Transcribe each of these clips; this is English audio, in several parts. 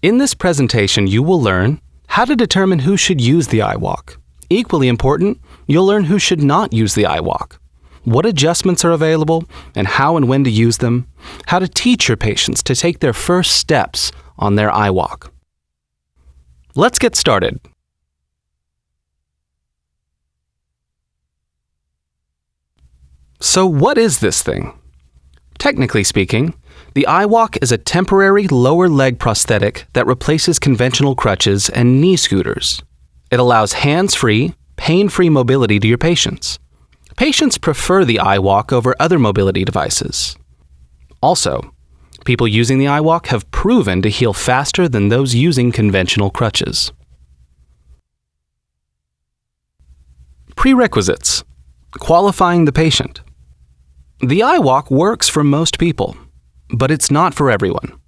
In this presentation, you will learn how to determine who should use the iWALK. Equally important, you'll learn who should not use the iWALK, what adjustments are available, and how and when to use them, how to teach your patients to take their first steps on their iWALK. Let's get started. So what is this thing? Technically speaking, the iWALK is a temporary lower leg prosthetic that replaces conventional crutches and knee scooters. It allows hands-free, pain-free mobility to your patients. Patients prefer the iWALK over other mobility devices. Also, people using the iWALK have proven to heal faster than those using conventional crutches. Prerequisites: qualifying the patient. The iWALK works for most people, but it's not for everyone.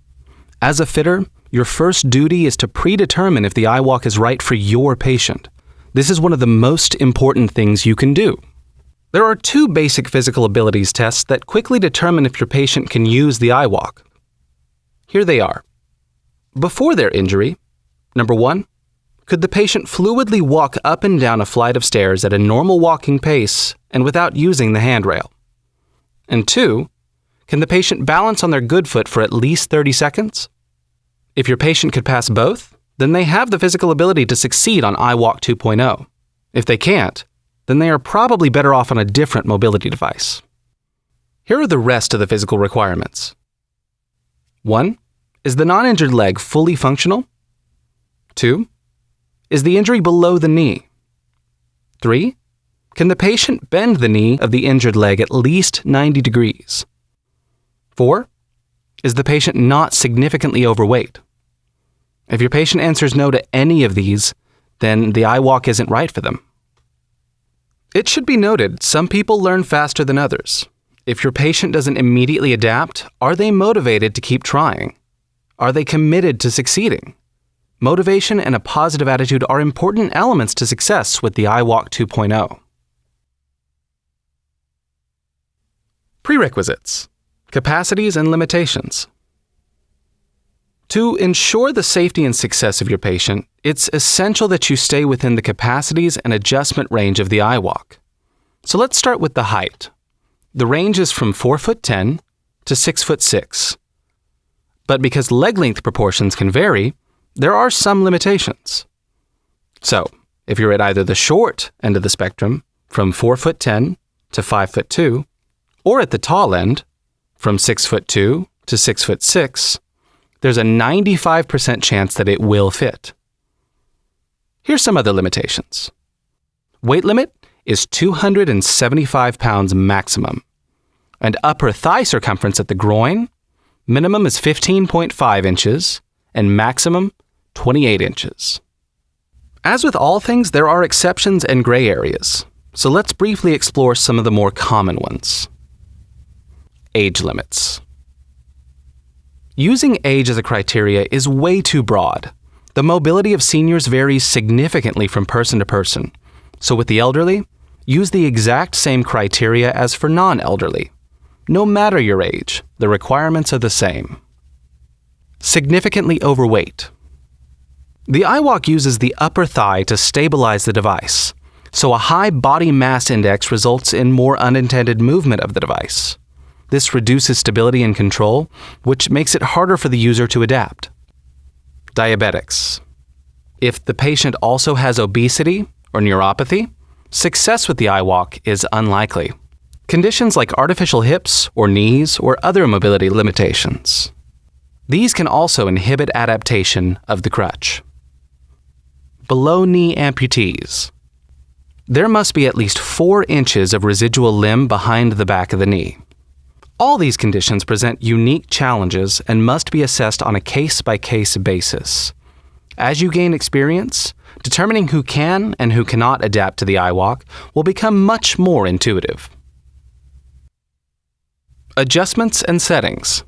As a fitter, your first duty is to predetermine if the iWALK is right for your patient. This is one of the most important things you can do. There are two basic physical abilities tests that quickly determine if your patient can use the iWALK. Here they are. Before their injury, number 1, could the patient fluidly walk up and down a flight of stairs at a normal walking pace and without using the handrail? And 2, can the patient balance on their good foot for at least 30 seconds? If your patient could pass both, then they have the physical ability to succeed on iWALK 2.0. If they can't, then they are probably better off on a different mobility device. Here are the rest of the physical requirements. 1, is the non-injured leg fully functional? 2, is the injury below the knee? 3, can the patient bend the knee of the injured leg at least 90 degrees? 4, is the patient not significantly overweight? If your patient answers no to any of these, then the iWALK isn't right for them. It should be noted, some people learn faster than others. If your patient doesn't immediately adapt, are they motivated to keep trying? Are they committed to succeeding? Motivation and a positive attitude are important elements to success with the iWALK 2.0. Prerequisites: capacities and limitations. To ensure the safety and success of your patient, it's essential that you stay within the capacities and adjustment range of the iWALK. So let's start with the height. The range is from 4'10" to 6'6". But because leg length proportions can vary, there are some limitations. So, if you're at either the short end of the spectrum, from 4'10" to 5'2", or at the tall end, from 6'2" to 6'6", there's a 95% chance that it will fit. Here's some other limitations. Weight limit is 275 pounds maximum, and upper thigh circumference at the groin, minimum is 15.5 inches, and maximum 28 inches. As with all things, there are exceptions and gray areas, so let's briefly explore some of the more common ones. Age limits. Using age as a criteria is way too broad. The mobility of seniors varies significantly from person to person, so with the elderly, use the exact same criteria as for non-elderly. No matter your age, the requirements are the same. Significantly overweight. The iWALK uses the upper thigh to stabilize the device, so a high body mass index results in more unintended movement of the device. This reduces stability and control, which makes it harder for the user to adapt. Diabetics. If the patient also has obesity or neuropathy, success with the iWALK is unlikely. Conditions like artificial hips or knees or other mobility limitations. These can also inhibit adaptation of the crutch. Below knee amputees. There must be at least 4 inches of residual limb behind the back of the knee. All these conditions present unique challenges and must be assessed on a case-by-case basis. As you gain experience, determining who can and who cannot adapt to the iWALK will become much more intuitive. Adjustments and settings.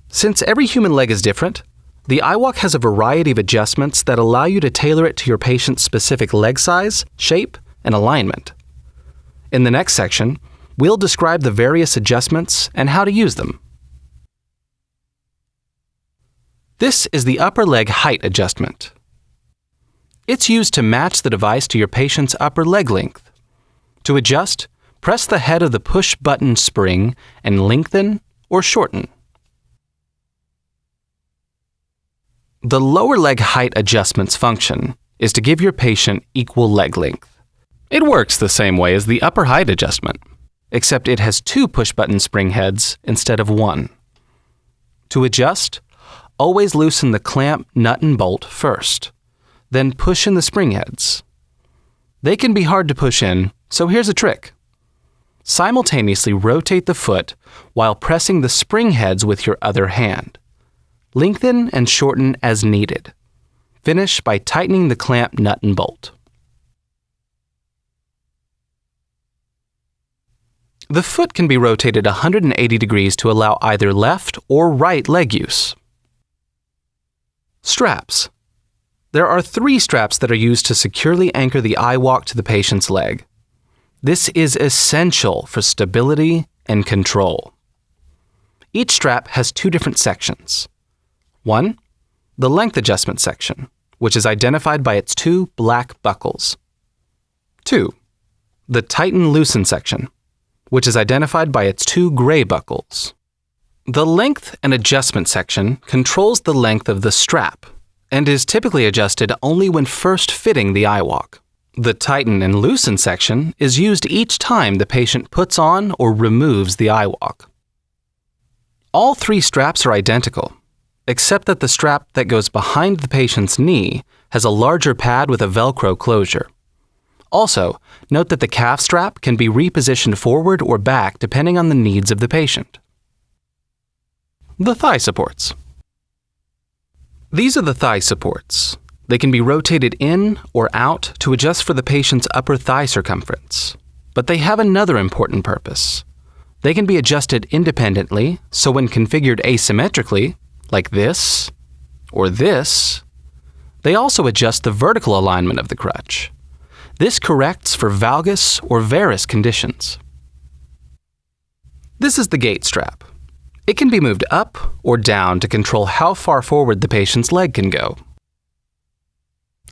Since every human leg is different, the iWALK has a variety of adjustments that allow you to tailor it to your patient's specific leg size, shape, and alignment. In the next section, we'll describe the various adjustments and how to use them. This is the upper leg height adjustment. It's used to match the device to your patient's upper leg length. To adjust, press the head of the push button spring and lengthen or shorten. The lower leg height adjustment's function is to give your patient equal leg length. It works the same way as the upper height adjustment, except it has 2 push-button spring heads instead of 1. To adjust, always loosen the clamp, nut, and bolt first, then push in the spring heads. They can be hard to push in, so here's a trick. Simultaneously rotate the foot while pressing the spring heads with your other hand. Lengthen and shorten as needed. Finish by tightening the clamp, nut, and bolt. The foot can be rotated 180 degrees to allow either left or right leg use. Straps. There are 3 straps that are used to securely anchor the iWALK to the patient's leg. This is essential for stability and control. Each strap has 2 different sections. 1. The length adjustment section, which is identified by its 2 black buckles. 2. The tighten-loosen section, which is identified by its 2 gray buckles. The length and adjustment section controls the length of the strap and is typically adjusted only when first fitting the iWALK. The tighten and loosen section is used each time the patient puts on or removes the iWALK. All 3 straps are identical, except that the strap that goes behind the patient's knee has a larger pad with a Velcro closure. Also, note that the calf strap can be repositioned forward or back depending on the needs of the patient. The thigh supports. These are the thigh supports. They can be rotated in or out to adjust for the patient's upper thigh circumference. But they have another important purpose. They can be adjusted independently, so when configured asymmetrically, like this or this, they also adjust the vertical alignment of the crutch. This corrects for valgus or varus conditions. This is the gait strap. It can be moved up or down to control how far forward the patient's leg can go.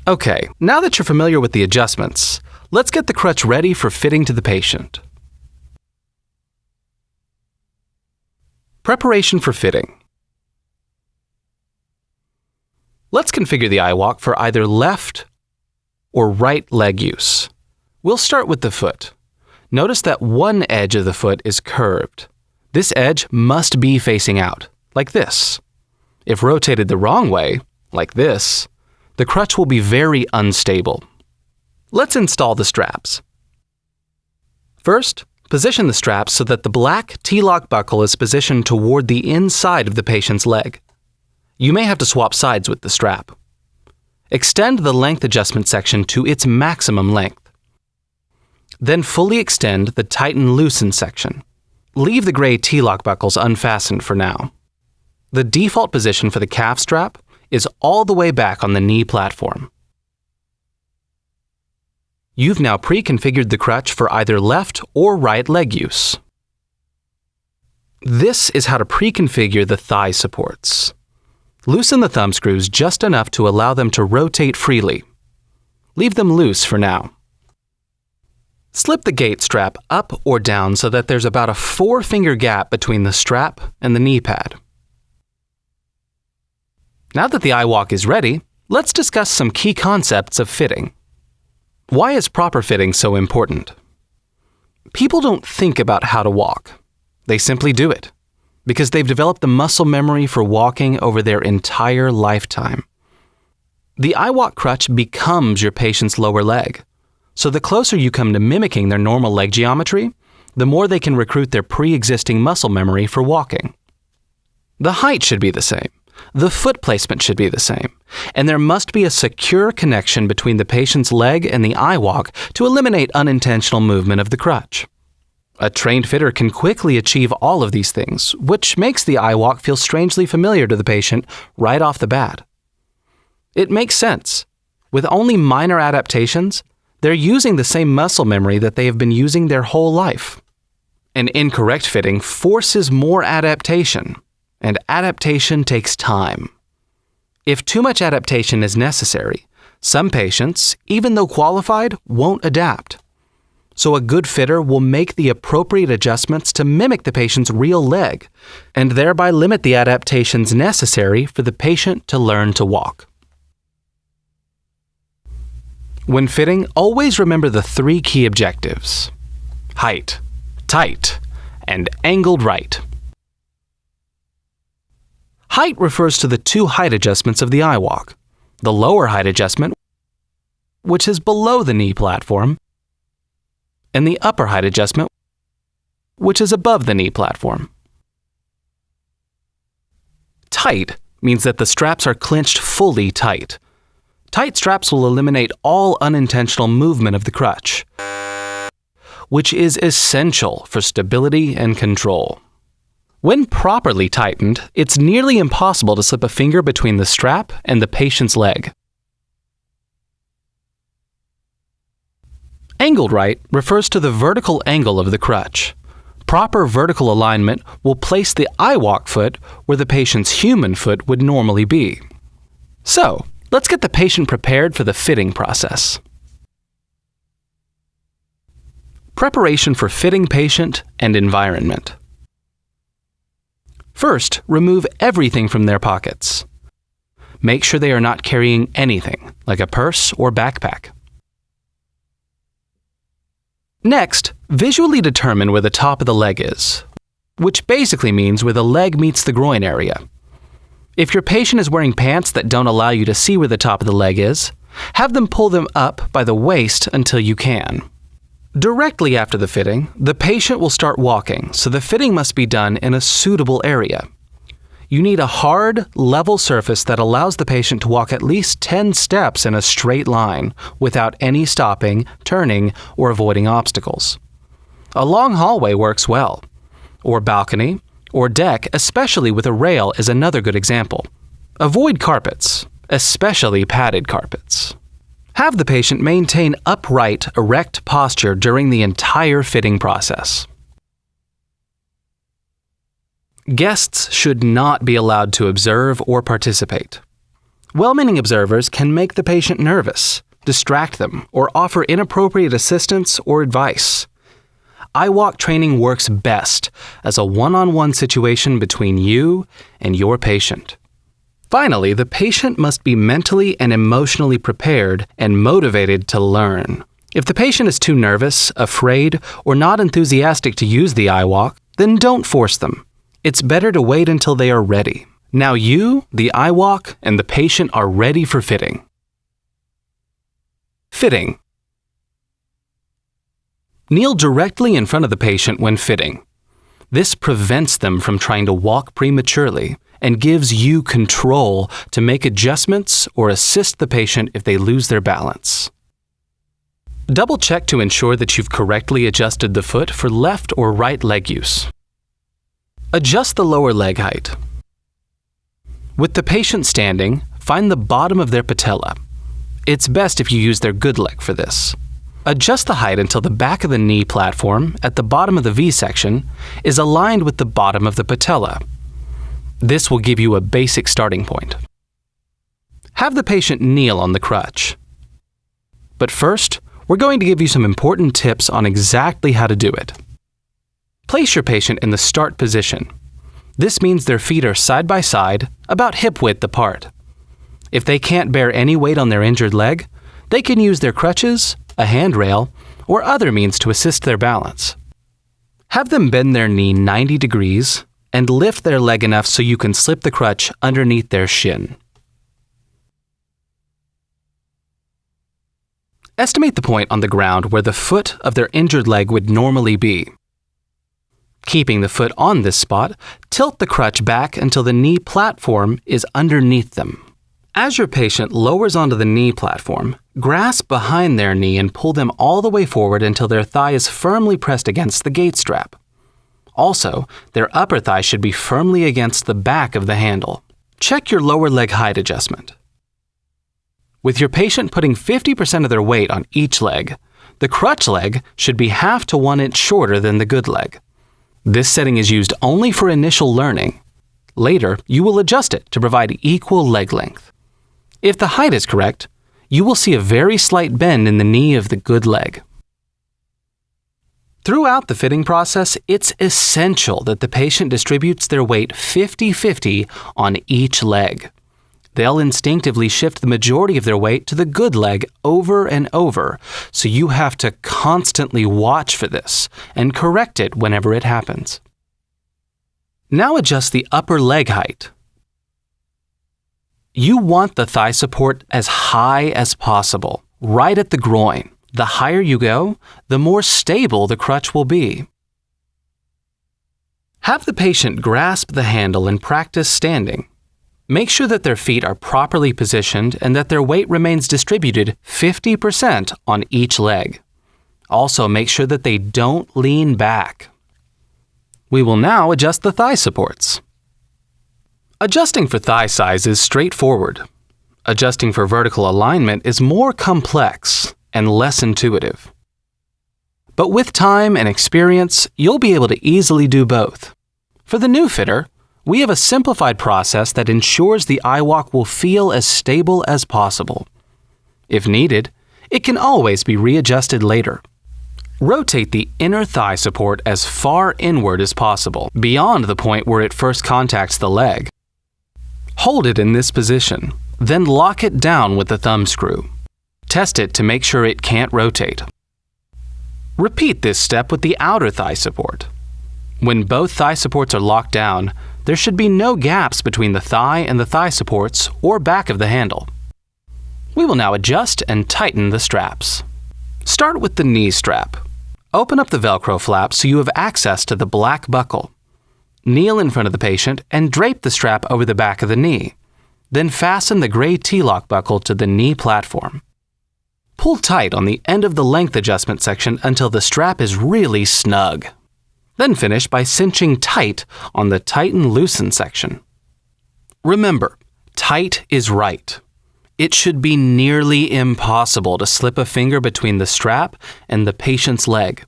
Okay, now that you're familiar with the adjustments, let's get the crutch ready for fitting to the patient. Preparation for fitting. Let's configure the iWALK for either left or right leg use. We'll start with the foot. Notice that one edge of the foot is curved. This edge must be facing out, like this. If rotated the wrong way, like this, the crutch will be very unstable. Let's install the straps. First, position the straps so that the black T-lock buckle is positioned toward the inside of the patient's leg. You may have to swap sides with the strap. Extend the length adjustment section to its maximum length. Then fully extend the tighten-loosen section. Leave the gray T-lock buckles unfastened for now. The default position for the calf strap is all the way back on the knee platform. You've now pre-configured the crutch for either left or right leg use. This is how to pre-configure the thigh supports. Loosen the thumb screws just enough to allow them to rotate freely. Leave them loose for now. Slip the gait strap up or down so that there's about a 4-finger gap between the strap and the knee pad. Now that the iWALK is ready, let's discuss some key concepts of fitting. Why is proper fitting so important? People don't think about how to walk. They simply do it, because they've developed the muscle memory for walking over their entire lifetime. The iWALK crutch becomes your patient's lower leg, so the closer you come to mimicking their normal leg geometry, the more they can recruit their pre-existing muscle memory for walking. The height should be the same. The foot placement should be the same, and there must be a secure connection between the patient's leg and the iWALK to eliminate unintentional movement of the crutch. A trained fitter can quickly achieve all of these things, which makes the iWALK feel strangely familiar to the patient right off the bat. It makes sense. With only minor adaptations, they're using the same muscle memory that they have been using their whole life. An incorrect fitting forces more adaptation, and adaptation takes time. If too much adaptation is necessary, some patients, even though qualified, won't adapt. So a good fitter will make the appropriate adjustments to mimic the patient's real leg, and thereby limit the adaptations necessary for the patient to learn to walk. When fitting, always remember the 3 key objectives: height, tight, and angled right. Height refers to the 2 height adjustments of the iWALK: the lower height adjustment, which is below the knee platform, and the upper height adjustment, which is above the knee platform. Tight means that the straps are clinched fully tight. Tight straps will eliminate all unintentional movement of the crutch, which is essential for stability and control. When properly tightened, it's nearly impossible to slip a finger between the strap and the patient's leg. Angled right refers to the vertical angle of the crutch. Proper vertical alignment will place the iWALK foot where the patient's human foot would normally be. So, let's get the patient prepared for the fitting process. Preparation for fitting patient and environment. First, remove everything from their pockets. Make sure they are not carrying anything, like a purse or backpack. Next, visually determine where the top of the leg is, which basically means where the leg meets the groin area. If your patient is wearing pants that don't allow you to see where the top of the leg is, have them pull them up by the waist until you can. Directly after the fitting, the patient will start walking, so the fitting must be done in a suitable area. You need a hard, level surface that allows the patient to walk at least 10 steps in a straight line without any stopping, turning, or avoiding obstacles. A long hallway works well, or balcony, or deck, especially with a rail, is another good example. Avoid carpets, especially padded carpets. Have the patient maintain upright, erect posture during the entire fitting process. Guests should not be allowed to observe or participate. Well-meaning observers can make the patient nervous, distract them, or offer inappropriate assistance or advice. iWALK training works best as a one-on-one situation between you and your patient. Finally, the patient must be mentally and emotionally prepared and motivated to learn. If the patient is too nervous, afraid, or not enthusiastic to use the iWALK, then don't force them. It's better to wait until they are ready. Now you, the iWALK, and the patient are ready for fitting. Fitting. Kneel directly in front of the patient when fitting. This prevents them from trying to walk prematurely and gives you control to make adjustments or assist the patient if they lose their balance. Double-check to ensure that you've correctly adjusted the foot for left or right leg use. Adjust the lower leg height. With the patient standing, find the bottom of their patella. It's best if you use their good leg for this. Adjust the height until the back of the knee platform at the bottom of the V-section is aligned with the bottom of the patella. This will give you a basic starting point. Have the patient kneel on the crutch. But first, we're going to give you some important tips on exactly how to do it. Place your patient in the start position. This means their feet are side by side, about hip width apart. If they can't bear any weight on their injured leg, they can use their crutches, a handrail, or other means to assist their balance. Have them bend their knee 90 degrees and lift their leg enough so you can slip the crutch underneath their shin. Estimate the point on the ground where the foot of their injured leg would normally be. Keeping the foot on this spot, tilt the crutch back until the knee platform is underneath them. As your patient lowers onto the knee platform, grasp behind their knee and pull them all the way forward until their thigh is firmly pressed against the gate strap. Also, their upper thigh should be firmly against the back of the handle. Check your lower leg height adjustment. With your patient putting 50% of their weight on each leg, the crutch leg should be half to 1 inch shorter than the good leg. This setting is used only for initial learning. Later, you will adjust it to provide equal leg length. If the height is correct, you will see a very slight bend in the knee of the good leg. Throughout the fitting process, it's essential that the patient distributes their weight 50-50 on each leg. They'll instinctively shift the majority of their weight to the good leg over and over, so you have to constantly watch for this and correct it whenever it happens. Now adjust the upper leg height. You want the thigh support as high as possible, right at the groin. The higher you go, the more stable the crutch will be. Have the patient grasp the handle and practice standing. Make sure that their feet are properly positioned and that their weight remains distributed 50% on each leg. Also, make sure that they don't lean back. We will now adjust the thigh supports. Adjusting for thigh size is straightforward. Adjusting for vertical alignment is more complex and less intuitive. But with time and experience, you'll be able to easily do both. For the new fitter, we have a simplified process that ensures the iWALK will feel as stable as possible. If needed, it can always be readjusted later. Rotate the inner thigh support as far inward as possible, beyond the point where it first contacts the leg. Hold it in this position, then lock it down with the thumb screw. Test it to make sure it can't rotate. Repeat this step with the outer thigh support. When both thigh supports are locked down, there should be no gaps between the thigh and the thigh supports or back of the handle. We will now adjust and tighten the straps. Start with the knee strap. Open up the Velcro flap so you have access to the black buckle. Kneel in front of the patient and drape the strap over the back of the knee. Then fasten the gray T-lock buckle to the knee platform. Pull tight on the end of the length adjustment section until the strap is really snug. Then finish by cinching tight on the tighten-loosen section. Remember, tight is right. It should be nearly impossible to slip a finger between the strap and the patient's leg.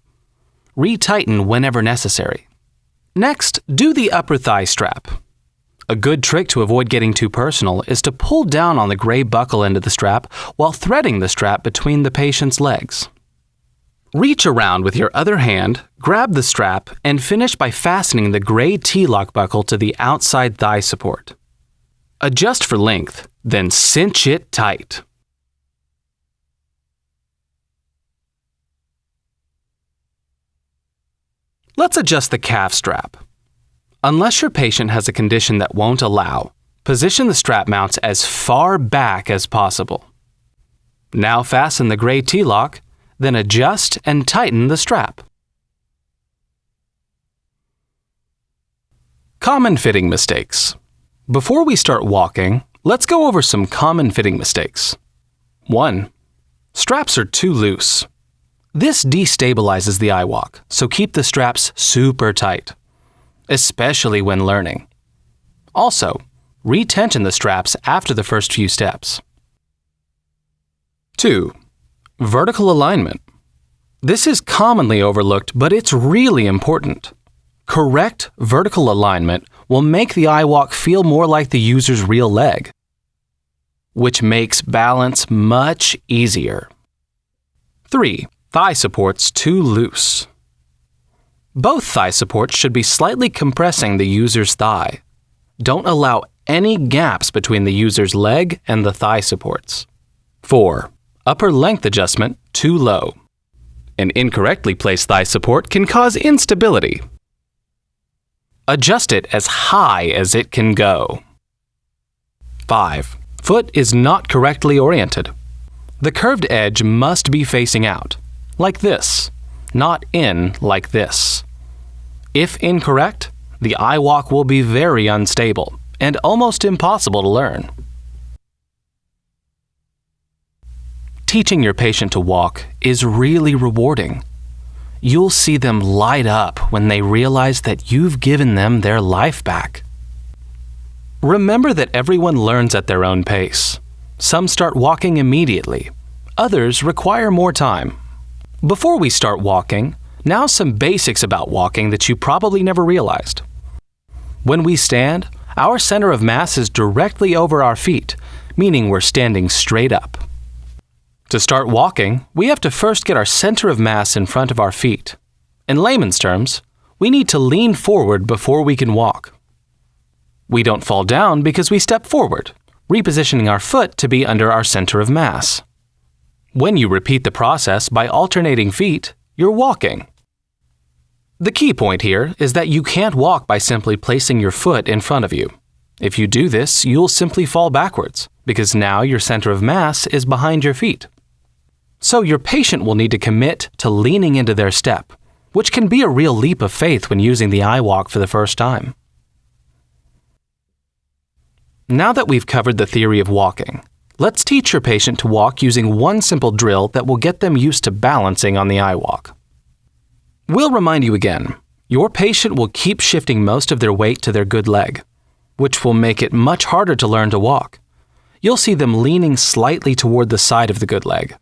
Retighten whenever necessary. Next, do the upper thigh strap. A good trick to avoid getting too personal is to pull down on the gray buckle end of the strap while threading the strap between the patient's legs. Reach around with your other hand, grab the strap, and finish by fastening the gray T-lock buckle to the outside thigh support. Adjust for length, then cinch it tight. Let's adjust the calf strap. Unless your patient has a condition that won't allow, position the strap mounts as far back as possible. Now fasten the gray T-lock, then adjust and tighten the strap. Common fitting mistakes. Before we start walking, let's go over some common fitting mistakes. 1. Straps are too loose. This destabilizes the iWALK, so keep the straps super tight, especially when learning. Also, retension the straps after the first few steps. 2. Vertical alignment. This is commonly overlooked, but it's really important. Correct vertical alignment will make the iWALK feel more like the user's real leg, which makes balance much easier. 3. Thigh supports too loose. Both thigh supports should be slightly compressing the user's thigh. Don't allow any gaps between the user's leg and the thigh supports. 4. Upper length adjustment too low. An incorrectly placed thigh support can cause instability. Adjust it as high as it can go. 5. Foot is not correctly oriented. The curved edge must be facing out, like this, not in like this. If incorrect, the iWALK will be very unstable and almost impossible to learn. Teaching your patient to walk is really rewarding. You'll see them light up when they realize that you've given them their life back. Remember that everyone learns at their own pace. Some start walking immediately. Others require more time. Before we start walking, now some basics about walking that you probably never realized. When we stand, our center of mass is directly over our feet, meaning we're standing straight up. To start walking, we have to first get our center of mass in front of our feet. In layman's terms, we need to lean forward before we can walk. We don't fall down because we step forward, repositioning our foot to be under our center of mass. When you repeat the process by alternating feet, you're walking. The key point here is that you can't walk by simply placing your foot in front of you. If you do this, you'll simply fall backwards, because now your center of mass is behind your feet. So your patient will need to commit to leaning into their step, which can be a real leap of faith when using the iWALK for the first time. Now that we've covered the theory of walking, let's teach your patient to walk using one simple drill that will get them used to balancing on the iWALK. We'll remind you again, your patient will keep shifting most of their weight to their good leg, which will make it much harder to learn to walk. You'll see them leaning slightly toward the side of the good leg.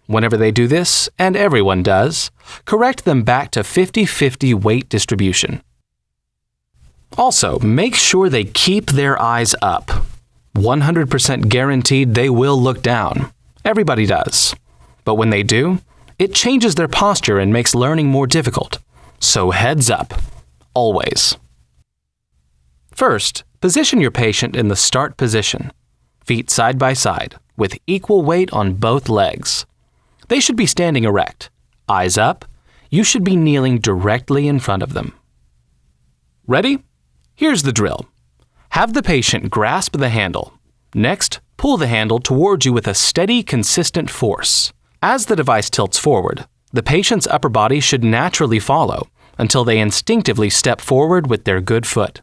Whenever they do this, and everyone does, correct them back to 50-50 weight distribution. Also, make sure they keep their eyes up. 100% guaranteed they will look down. Everybody does. But when they do, it changes their posture and makes learning more difficult. So heads up. Always. First, position your patient in the start position, feet side by side, with equal weight on both legs. They should be standing erect, eyes up. You should be kneeling directly in front of them. Ready? Here's the drill. Have the patient grasp the handle. Next, pull the handle towards you with a steady, consistent force. As the device tilts forward, the patient's upper body should naturally follow until they instinctively step forward with their good foot.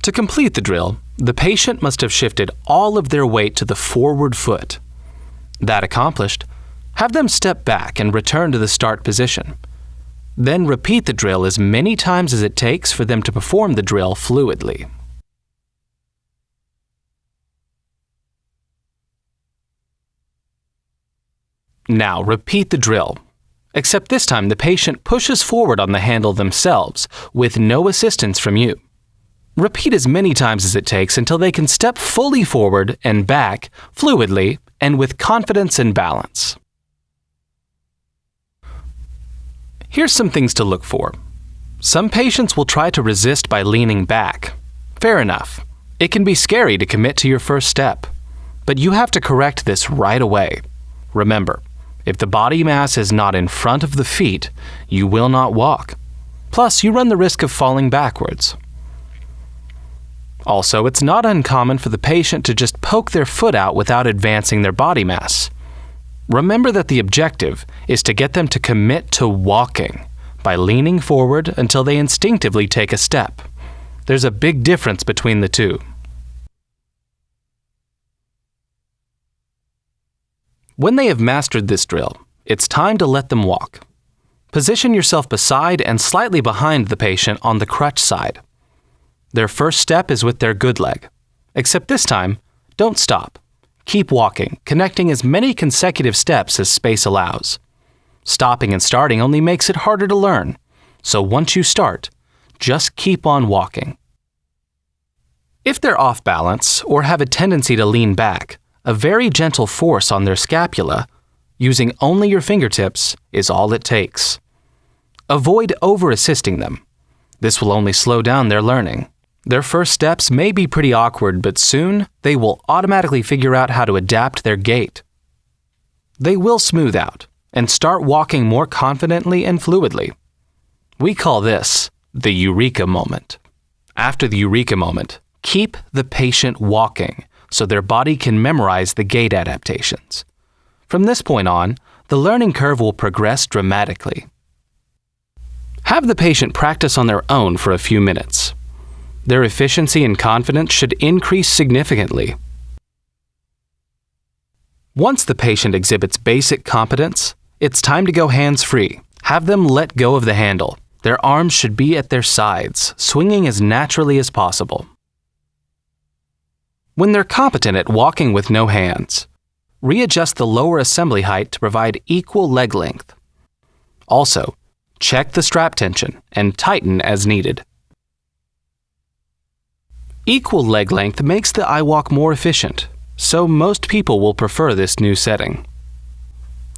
To complete the drill, the patient must have shifted all of their weight to the forward foot. That accomplished, have them step back and return to the start position. Then repeat the drill as many times as it takes for them to perform the drill fluidly. Now repeat the drill, except this time the patient pushes forward on the handle themselves with no assistance from you. Repeat as many times as it takes until they can step fully forward and back fluidly and with confidence and balance. Here's some things to look for. Some patients will try to resist by leaning back. Fair enough. It can be scary to commit to your first step, but you have to correct this right away. Remember, if the body mass is not in front of the feet, you will not walk. Plus, you run the risk of falling backwards. Also, it's not uncommon for the patient to just poke their foot out without advancing their body mass. Remember that the objective is to get them to commit to walking by leaning forward until they instinctively take a step. There's a big difference between the two. When they have mastered this drill, it's time to let them walk. Position yourself beside and slightly behind the patient on the crutch side. Their first step is with their good leg, except this time, don't stop. Keep walking, connecting as many consecutive steps as space allows. Stopping and starting only makes it harder to learn, so once you start, just keep on walking. If they're off balance or have a tendency to lean back, a very gentle force on their scapula, using only your fingertips, is all it takes. Avoid over-assisting them. This will only slow down their learning. Their first steps may be pretty awkward, but soon they will automatically figure out how to adapt their gait. They will smooth out and start walking more confidently and fluidly. We call this the eureka moment. After the eureka moment, keep the patient walking so their body can memorize the gait adaptations. From this point on, the learning curve will progress dramatically. Have the patient practice on their own for a few minutes. Their efficiency and confidence should increase significantly. Once the patient exhibits basic competence, it's time to go hands-free. Have them let go of the handle. Their arms should be at their sides, swinging as naturally as possible. When they're competent at walking with no hands, readjust the lower assembly height to provide equal leg length. Also, check the strap tension and tighten as needed. Equal leg length makes the iWALK more efficient, so most people will prefer this new setting.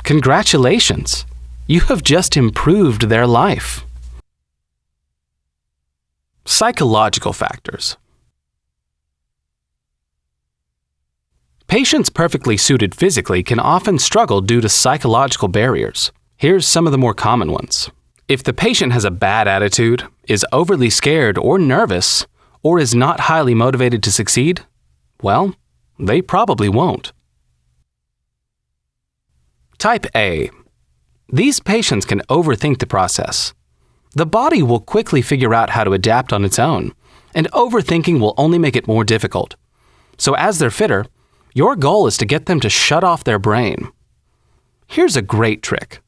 Congratulations! You have just improved their life. Psychological factors. Patients perfectly suited physically can often struggle due to psychological barriers. Here's some of the more common ones. If the patient has a bad attitude, is overly scared or nervous, or is not highly motivated to succeed, well, they probably won't. Type A. These patients can overthink the process. The body will quickly figure out how to adapt on its own, and overthinking will only make it more difficult. So as they're fitter, your goal is to get them to shut off their brain. Here's a great trick.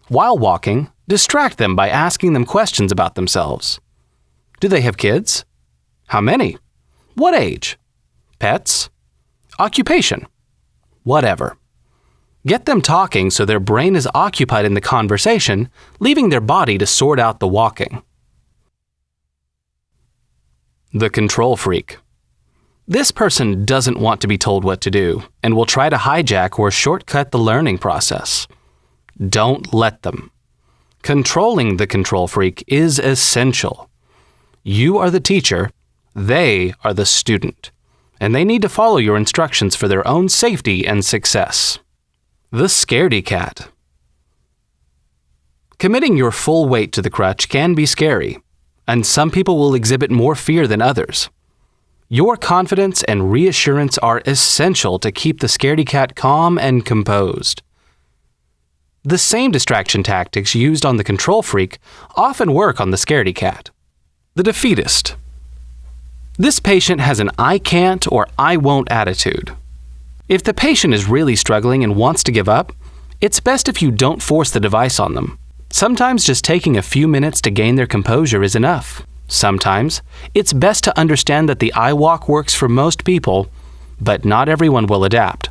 While walking, distract them by asking them questions about themselves. Do they have kids? How many? What age? Pets? Occupation? Whatever. Get them talking so their brain is occupied in the conversation, leaving their body to sort out the walking. The control freak. This person doesn't want to be told what to do and will try to hijack or shortcut the learning process. Don't let them. Controlling the control freak is essential. You are the teacher, they are the student, and they need to follow your instructions for their own safety and success. The scaredy cat. Committing your full weight to the crutch can be scary, and some people will exhibit more fear than others. Your confidence and reassurance are essential to keep the scaredy cat calm and composed. The same distraction tactics used on the control freak often work on the scaredy cat. The defeatist. This patient has an I can't or I won't attitude. If the patient is really struggling and wants to give up, it's best if you don't force the device on them. Sometimes just taking a few minutes to gain their composure is enough. Sometimes, it's best to understand that the iWALK works for most people, but not everyone will adapt.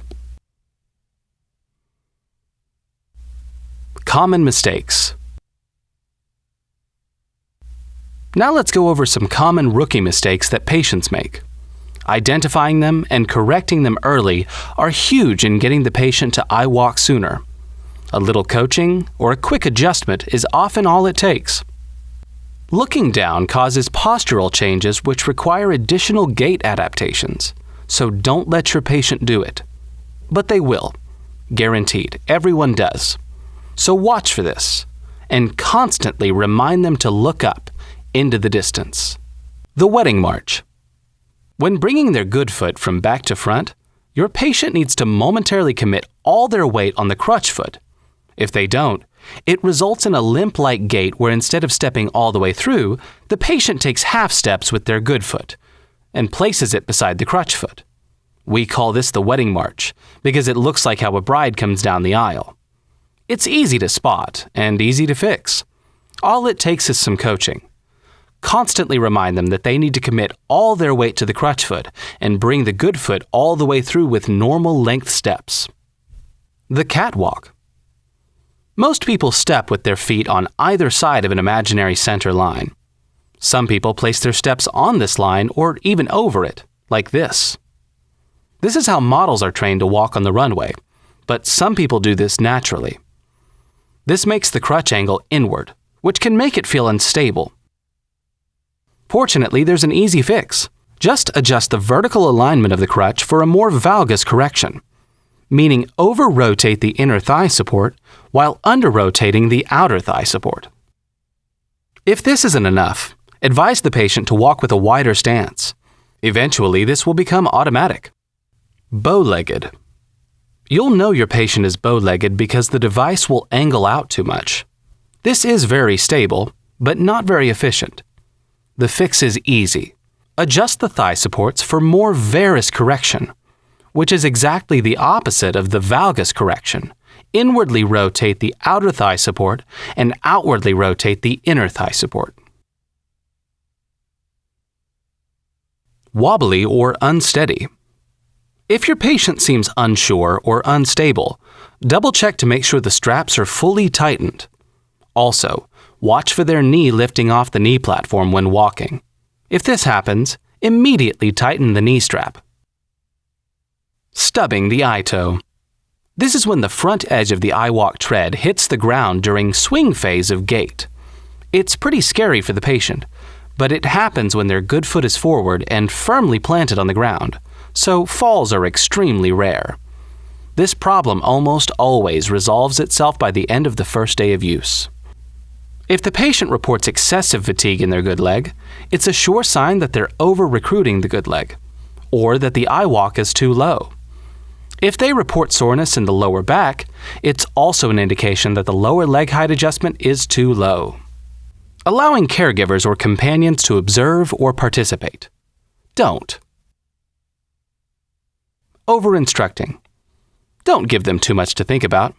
Common mistakes. Now let's go over some common rookie mistakes that patients make. Identifying them and correcting them early are huge in getting the patient to iWALK sooner. A little coaching or a quick adjustment is often all it takes. Looking down causes postural changes which require additional gait adaptations, so don't let your patient do it. But they will. Guaranteed, everyone does. So watch for this, and constantly remind them to look up, into the distance. The wedding march. When bringing their good foot from back to front, your patient needs to momentarily commit all their weight on the crutch foot. If they don't, it results in a limp-like gait where instead of stepping all the way through, the patient takes half steps with their good foot and places it beside the crutch foot. We call this the wedding march because it looks like how a bride comes down the aisle. It's easy to spot and easy to fix. All it takes is some coaching. Constantly remind them that they need to commit all their weight to the crutch foot and bring the good foot all the way through with normal length steps. The catwalk. Most people step with their feet on either side of an imaginary center line. Some people place their steps on this line or even over it, like this. This is how models are trained to walk on the runway, but some people do this naturally. This makes the crutch angle inward, which can make it feel unstable. Fortunately, there's an easy fix. Just adjust the vertical alignment of the crutch for a more valgus correction, meaning over-rotate the inner thigh support while under-rotating the outer thigh support. If this isn't enough, advise the patient to walk with a wider stance. Eventually, this will become automatic. Bow-legged. You'll know your patient is bow-legged because the device will angle out too much. This is very stable, but not very efficient. The fix is easy. Adjust the thigh supports for more varus correction, which is exactly the opposite of the valgus correction. Inwardly rotate the outer thigh support and outwardly rotate the inner thigh support. Wobbly or unsteady. If your patient seems unsure or unstable, double-check to make sure the straps are fully tightened. Also, watch for their knee lifting off the knee platform when walking. If this happens, Immediately tighten the knee strap. Stubbing the eye-toe. This is when the front edge of the iWALK tread hits the ground during swing phase of gait. It's pretty scary for the patient, but it happens when their good foot is forward and firmly planted on the ground, so falls are extremely rare. This problem almost always resolves itself by the end of the first day of use. If the patient reports excessive fatigue in their good leg, it's a sure sign that they're over-recruiting the good leg, or that the iWALK is too low. If they report soreness in the lower back, it's also an indication that the lower leg height adjustment is too low. Allowing caregivers or companions to observe or participate. Don't. Over-instructing. Don't give them too much to think about.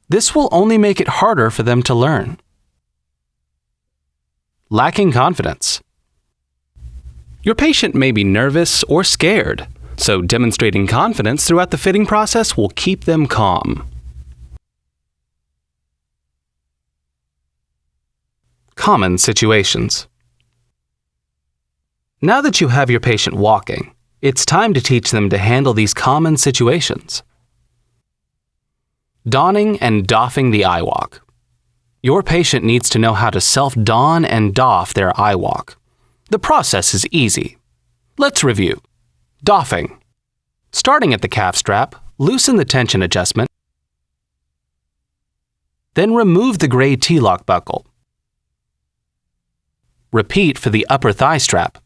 This will only make it harder for them to learn. Lacking confidence. Your patient may be nervous or scared, so demonstrating confidence throughout the fitting process will keep them calm. Common situations. Now that you have your patient walking, it's time to teach them to handle these common situations. Donning and doffing the iWALK. Your patient needs to know how to self-don and doff their iWALK. The process is easy. Let's review. Doffing. Starting at the calf strap, loosen the tension adjustment. Then remove the gray T-lock buckle. Repeat for the upper thigh strap.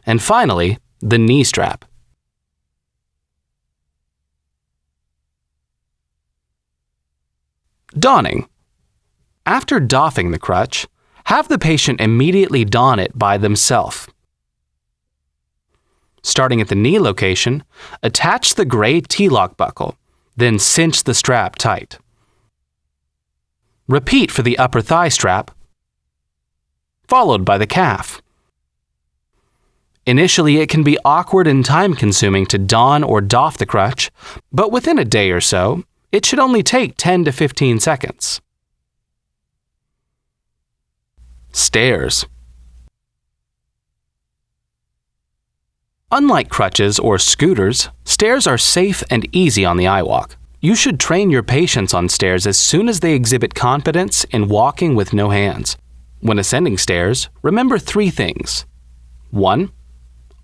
And finally, the knee strap. Donning. After doffing the crutch, have the patient immediately don it by themselves. Starting at the knee location, attach the gray T-lock buckle, then cinch the strap tight. Repeat for the upper thigh strap, followed by the calf. Initially, it can be awkward and time-consuming to don or doff the crutch, but within a day or so, it should only take 10 to 15 seconds. Stairs. Unlike crutches or scooters, stairs are safe and easy on the iWALK. You should train your patients on stairs as soon as they exhibit confidence in walking with no hands. When ascending stairs, remember 3 things. 1.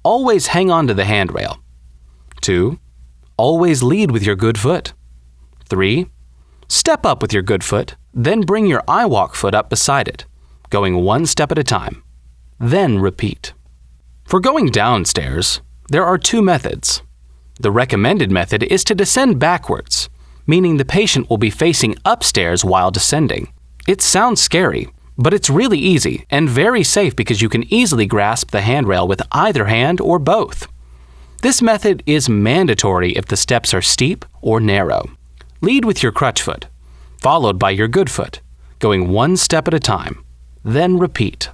Always hang on to the handrail. 2. Always lead with your good foot. 3. Step up with your good foot, then bring your iWALK foot up beside it, going 1 step at a time. Then repeat. For going downstairs, there are 2 methods. The recommended method is to descend backwards, meaning the patient will be facing upstairs while descending. It sounds scary, but it's really easy and very safe because you can easily grasp the handrail with either hand or both. This method is mandatory if the steps are steep or narrow. Lead with your crutch foot, followed by your good foot, going 1 step at a time. Then repeat.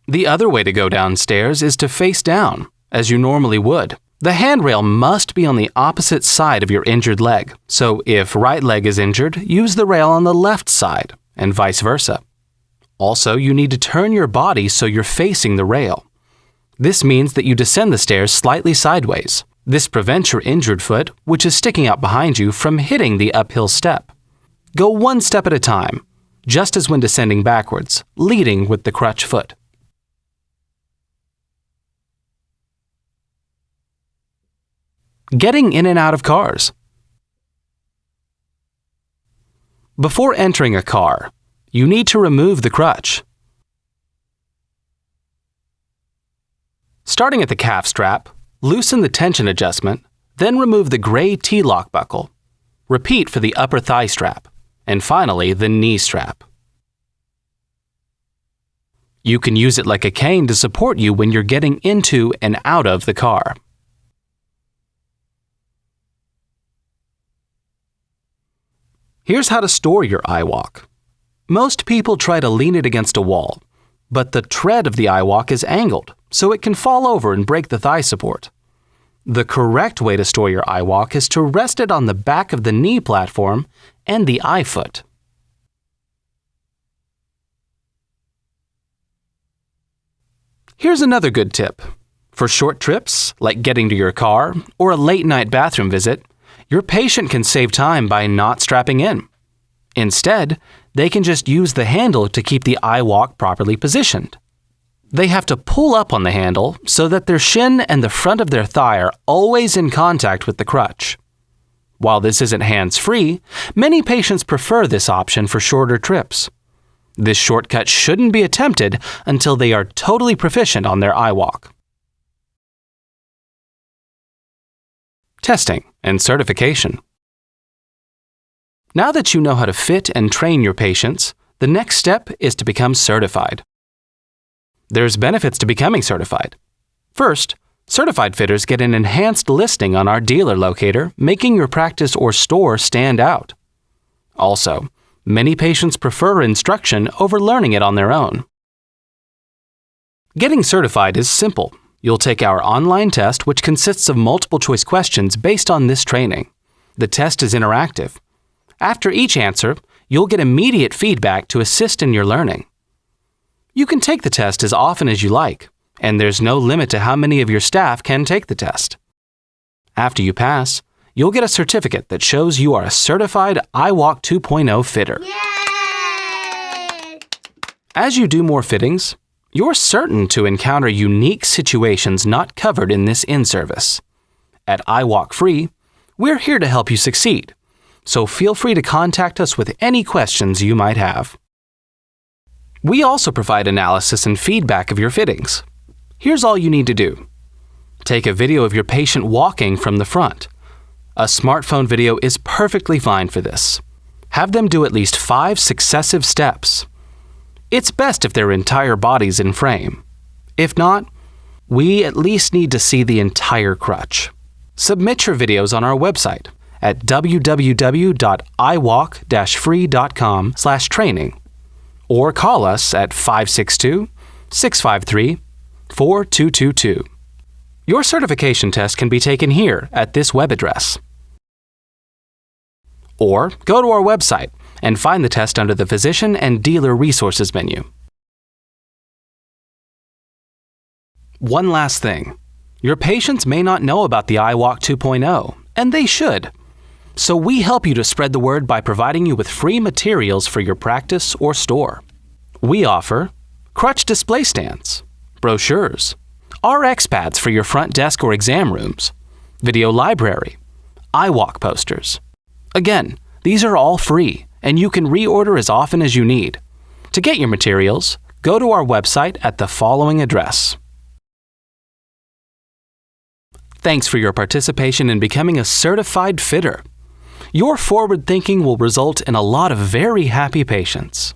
The other way to go downstairs is to face down, as you normally would. The handrail must be on the opposite side of your injured leg, so if right leg is injured, use the rail on the left side, and vice versa. Also, you need to turn your body so you're facing the rail. This means that you descend the stairs slightly sideways. This prevents your injured foot, which is sticking out behind you, from hitting the uphill step. Go 1 step at a time, just as when descending backwards, leading with the crutch foot. Getting in and out of cars. Before entering a car, you need to remove the crutch. Starting at the calf strap, loosen the tension adjustment, then remove the gray T-lock buckle. Repeat for the upper thigh strap, and finally the knee strap. You can use it like a cane to support you when you're getting into and out of the car. Here's how to store your iWALK. Most people try to lean it against a wall, but the tread of the iWALK is angled, so it can fall over and break the thigh support. The correct way to store your iWALK is to rest it on the back of the knee platform and the iFoot. Here's another good tip. For short trips, like getting to your car or a late-night bathroom visit, your patient can save time by not strapping in. Instead, they can just use the handle to keep the iWALK properly positioned. They have to pull up on the handle so that their shin and the front of their thigh are always in contact with the crutch. While this isn't hands-free, many patients prefer this option for shorter trips. This shortcut shouldn't be attempted until they are totally proficient on their iWALK. Testing and certification. Now that you know how to fit and train your patients, the next step is to become certified. There's benefits to becoming certified. First, certified fitters get an enhanced listing on our dealer locator, making your practice or store stand out. Also, many patients prefer instruction over learning it on their own. Getting certified is simple. You'll take our online test, which consists of multiple-choice questions based on this training. The test is interactive. After each answer, you'll get immediate feedback to assist in your learning. You can take the test as often as you like, and there's no limit to how many of your staff can take the test. After you pass, you'll get a certificate that shows you are a certified iWALK 2.0 fitter. Yay! As you do more fittings, you're certain to encounter unique situations not covered in this in-service. At iWALKFree, we're here to help you succeed, so feel free to contact us with any questions you might have. We also provide analysis and feedback of your fittings. Here's all you need to do. Take a video of your patient walking from the front. A smartphone video is perfectly fine for this. Have them do at least 5 successive steps. It's best if their entire body's in frame. If not, we at least need to see the entire crutch. Submit your videos on our website at www.iwalk-free.com/training or call us at 562-653-4222. Your certification test can be taken here at this web address. Or go to our website and find the test under the Physician and Dealer Resources menu. One last thing. Your patients may not know about the iWALK 2.0, and they should. So we help you to spread the word by providing you with free materials for your practice or store. We offer crutch display stands, brochures, RX pads for your front desk or exam rooms, video library, iWALK posters. Again, these are all free, and you can reorder as often as you need. To get your materials, go to our website at the following address. Thanks for your participation in becoming a certified fitter. Your forward thinking will result in a lot of very happy patients.